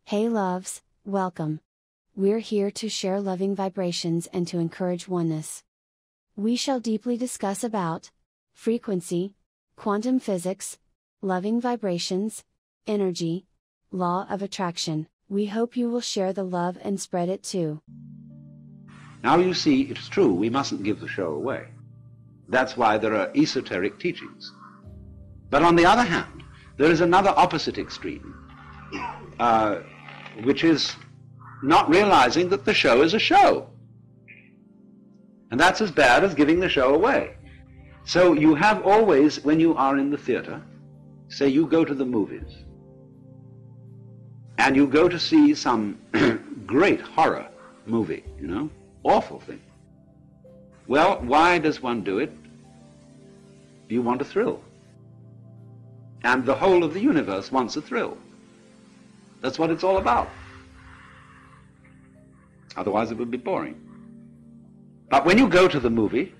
Hey loves, welcome. We're here to share loving vibrations and to encourage oneness. We shall deeply discuss about frequency, quantum physics, loving vibrations, energy, law of attraction. We hope you will share the love and spread it too. Now you see, it's true, we mustn't give the show away. That's why there are esoteric teachings. But on the other hand, there is another opposite extreme, which is not realizing that the show is a show. And that's as bad as giving the show away. So you have always, when you are in the theater, say you go to the movies, and you go to see some great horror movie, awful thing. Well, why does one do it? You want a thrill. And the whole of the universe wants a thrill. That's what it's all about. Otherwise it would be boring. But when you go to the movie,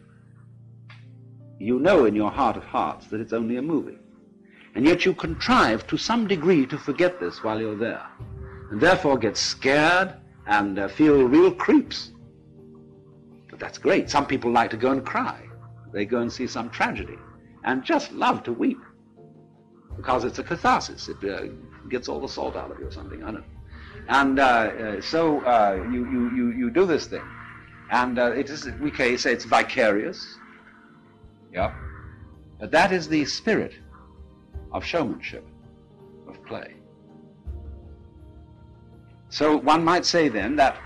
you know in your heart of hearts that it's only a movie. And yet you contrive to some degree to forget this while you're there. And therefore get scared and feel real creeps. But that's great. Some people like to go and cry. They go and see some tragedy and just love to weep. Because it's a catharsis. It gets all the salt out of you or something, I don't know. And so you do this thing. And it is, we can say it's vicarious. Yeah. But that is the spirit of showmanship, of play. So one might say then that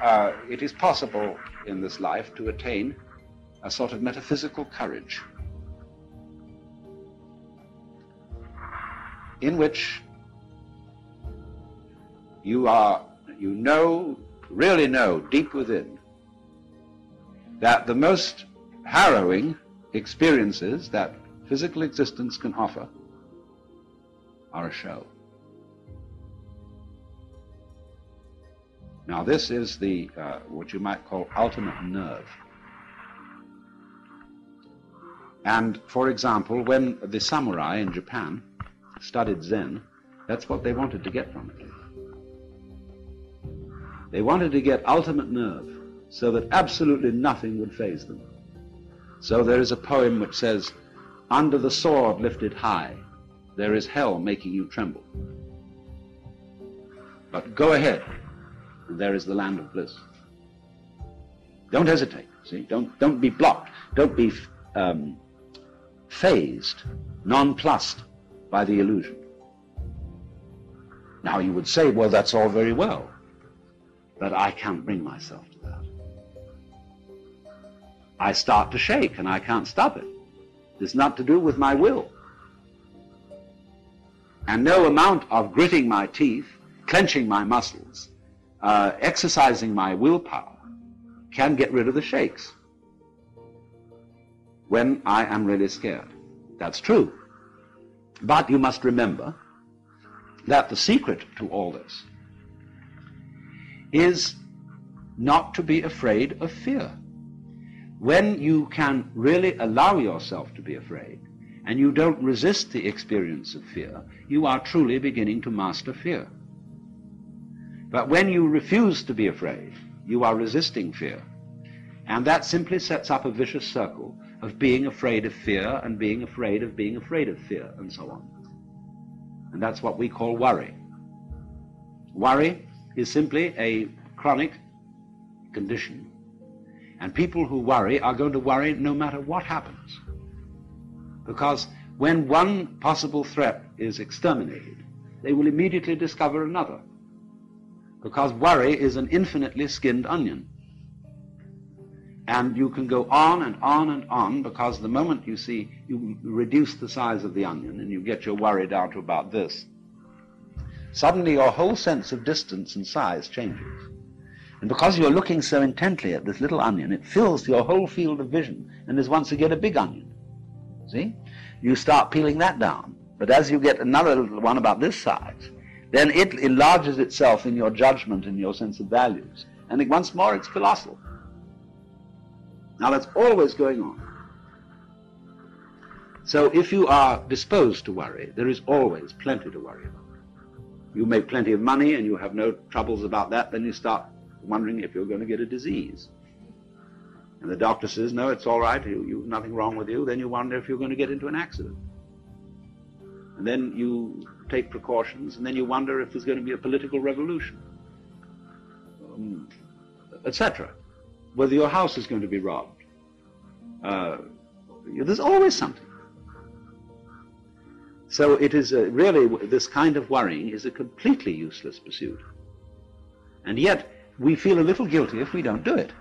it is possible in this life to attain a sort of metaphysical courage in which you really know deep within that the most harrowing experiences that physical existence can offer are a show. Now this is the what you might call ultimate nerve. And for example, when the samurai in Japan studied Zen, that's what they wanted to get from it. They wanted to get ultimate nerve so that absolutely nothing would faze them. So there is a poem which says, "Under the sword lifted high, there is hell making you tremble. But go ahead, and there is the land of bliss." Don't hesitate, see? Don't be blocked. Don't be fazed, nonplussed by the illusion. Now you would say, well, that's all very well, but I can't bring myself to that. I start to shake and I can't stop it. It's not to do with my will. And no amount of gritting my teeth, clenching my muscles, exercising my willpower can get rid of the shakes when I am really scared. That's true. But you must remember that the secret to all this is not to be afraid of fear. When you can really allow yourself to be afraid, and you don't resist the experience of fear, you are truly beginning to master fear. But when you refuse to be afraid, you are resisting fear. And that simply sets up a vicious circle of being afraid of fear and being afraid of being afraid of fear, and so on. And that's what we call worry. Worry is simply a chronic condition. And people who worry are going to worry no matter what happens. Because when one possible threat is exterminated, they will immediately discover another. Because worry is an infinitely skinned onion. And you can go on and on and on, because the moment you see, you reduce the size of the onion and you get your worry down to about this, suddenly your whole sense of distance and size changes. And because you're looking so intently at this little onion, it fills your whole field of vision and is once again a big onion. See? You start peeling that down. But as you get another little one about this size, then it enlarges itself in your judgment and your sense of values. And once more, it's colossal. Now that's always going on. So if you are disposed to worry, there is always plenty to worry about. you make plenty of money and you have no troubles about that, then you start wondering if you're going to get a disease. And the doctor says, no, it's all right, you've nothing wrong with you. Then you wonder if you're going to get into an accident. And then you take precautions, and then you wonder if there's going to be a political revolution, etc. Whether your house is going to be robbed. There's always something. So it is really, this kind of worrying is a completely useless pursuit. And yet, we feel a little guilty if we don't do it.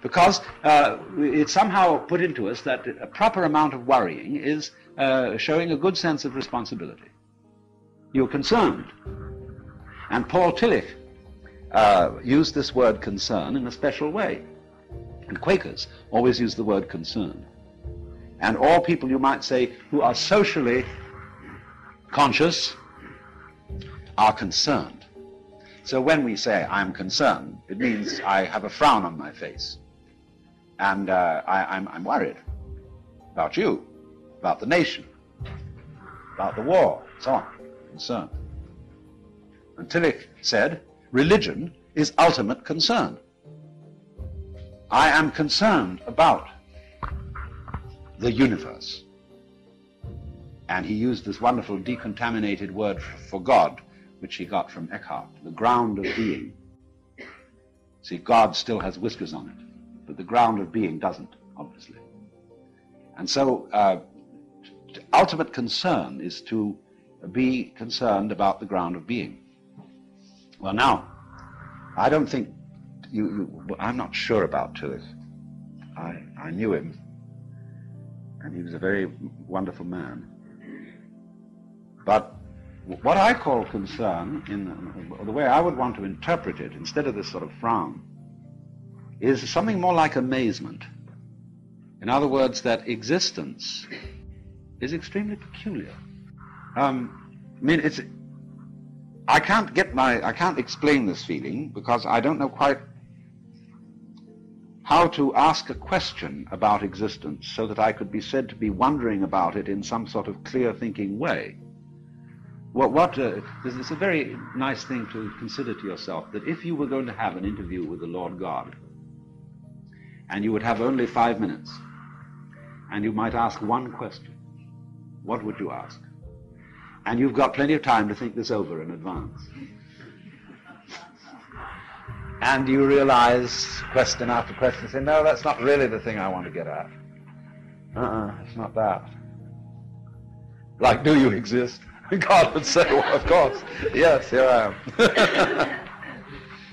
Because it's somehow put into us that a proper amount of worrying is showing a good sense of responsibility. You're concerned. And Paul Tillich used this word concern in a special way. And Quakers always use the word concern. And all people, you might say, who are socially conscious are concerned. So when we say, I'm concerned, it means I have a frown on my face. And I'm worried about you, about the nation, about the war, so on, concerned. And Tillich said, religion is ultimate concern. I am concerned about the universe. And he used this wonderful decontaminated word for God, which he got from Eckhart, the ground of being. See, God still has whiskers on it, but the ground of being doesn't, obviously. And so ultimate concern is to be concerned about the ground of being. Well, now, I don't think I'm not sure about Tillich. I knew him, and he was a very wonderful man. But what I call concern, in the way I would want to interpret it, instead of this sort of frown, is something more like amazement. In other words, that existence is extremely peculiar. I can't explain this feeling because I don't know quite how to ask a question about existence so that I could be said to be wondering about it in some sort of clear-thinking way. It's a very nice thing to consider to yourself, that if you were going to have an interview with the Lord God, and you would have only 5 minutes, and you might ask one question, what would you ask? And you've got plenty of time to think this over in advance. And you realize, question after question, say, no, that's not really the thing I want to get at. It's not that. Like, do you exist? God would say, well, of course. Yes, here I am.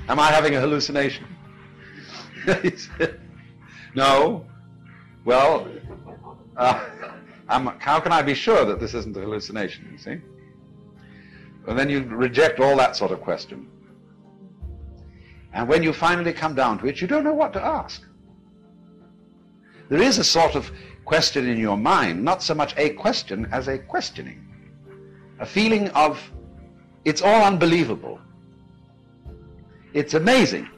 Am I having a hallucination? He said, no. Well, how can I be sure that this isn't a hallucination, you see? And then you reject all that sort of question. And when you finally come down to it, you don't know what to ask. There is a sort of question in your mind, not so much a question as a questioning. A feeling of, it's all unbelievable. It's amazing.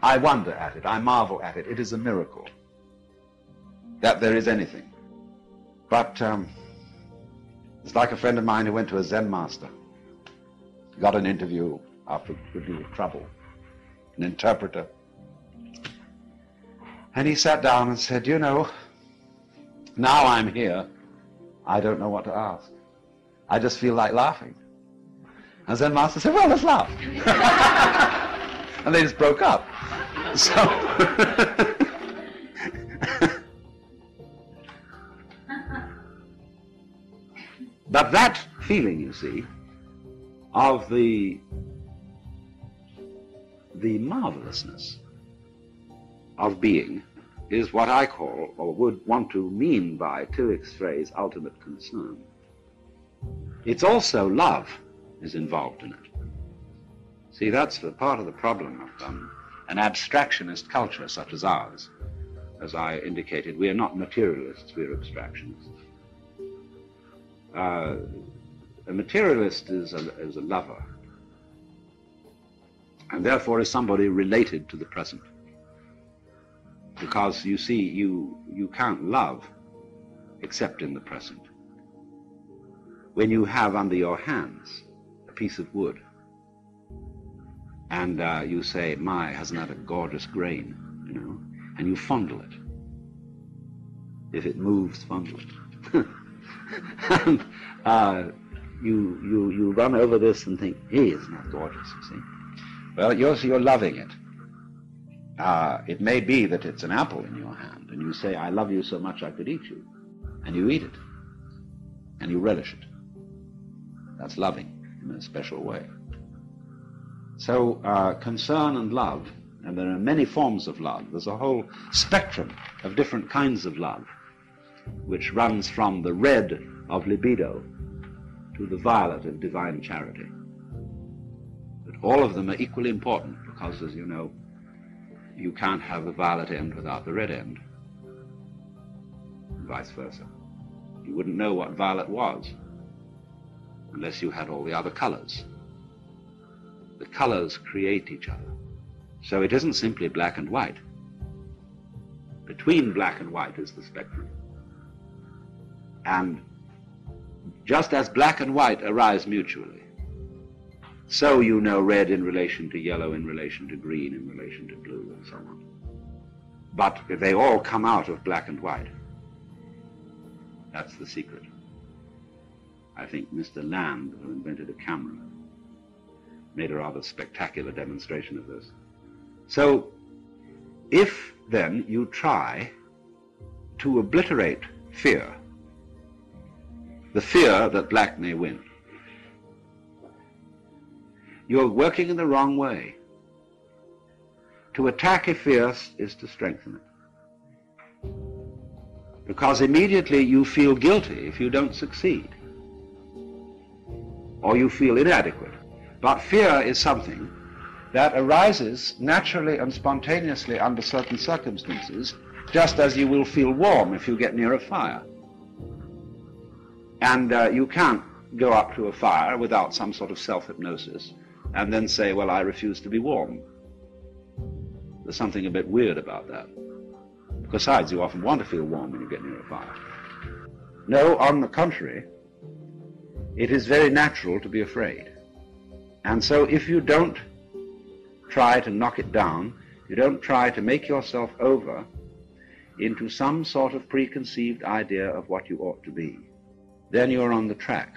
I wonder at it. I marvel at it. It is a miracle that there is anything. But it's like a friend of mine who went to a Zen master, got an interview after a good deal of trouble, an interpreter. And he sat down and said, you know, now I'm here, I don't know what to ask. I just feel like laughing. And Zen master said, well, let's laugh. And they just broke up. So, but that feeling, you see, of the marvelousness of being is what I call, or would want to mean by Tillich's phrase, ultimate concern. It's also love is involved in it. See, that's the part of the problem of an abstractionist culture such as ours. As I indicated, we are not materialists, we are abstractionists. A materialist is a lover, and therefore is somebody related to the present. Because you see, you can't love except in the present. When you have under your hands piece of wood, and you say, my, hasn't that a gorgeous grain, you know, and you fondle it. If it moves, fondle it. And you run over this and think, hey, isn't that gorgeous, you see? Well, you're loving it. It may be that it's an apple in your hand, and you say, I love you so much I could eat you. And you eat it, and you relish it. That's loving in a special way. So concern and love, and there are many forms of love. There's a whole spectrum of different kinds of love, which runs from the red of libido to the violet of divine charity. But all of them are equally important, because, as you know, you can't have the violet end without the red end, and vice versa. You wouldn't know what violet was unless you had all the other colors. The colors create each other. So it isn't simply black and white. Between black and white is the spectrum. And just as black and white arise mutually, so you know red in relation to yellow, in relation to green, in relation to blue, and so on. But they all come out of black and white. That's the secret. I think Mr. Land, who invented a camera, made a rather spectacular demonstration of this. So, if then you try to obliterate fear, the fear that black may win, you're working in the wrong way. To attack a fear is to strengthen it. Because immediately you feel guilty if you don't succeed, or you feel inadequate. But fear is something that arises naturally and spontaneously under certain circumstances, just as you will feel warm if you get near a fire. And you can't go up to a fire without some sort of self-hypnosis and then say, well, I refuse to be warm. There's something a bit weird about that. Besides, you often want to feel warm when you get near a fire. No, on the contrary, it is very natural to be afraid. And so if you don't try to knock it down, you don't try to make yourself over into some sort of preconceived idea of what you ought to be, then you're on the track.